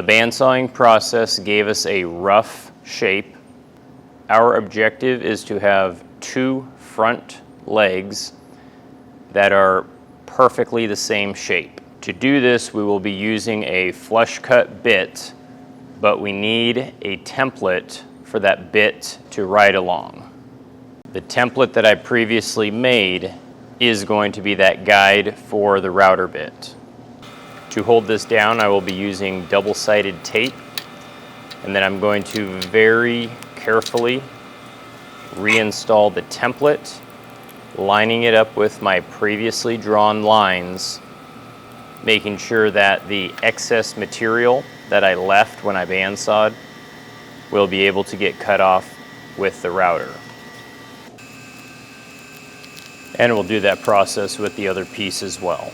bandsawing process gave us a rough shape. Our objective is to have 2 front legs that are perfectly the same shape. To do this, we will be using a flush cut bit, but we need a template for that bit to ride along. The template that I previously made is going to be that guide for the router bit. To hold this down, I will be using double-sided tape, and then I'm going to very carefully reinstall the template, lining it up with my previously drawn lines, making sure that the excess material that I left when I bandsawed will be able to get cut off with the router. And we'll do that process with the other piece as well.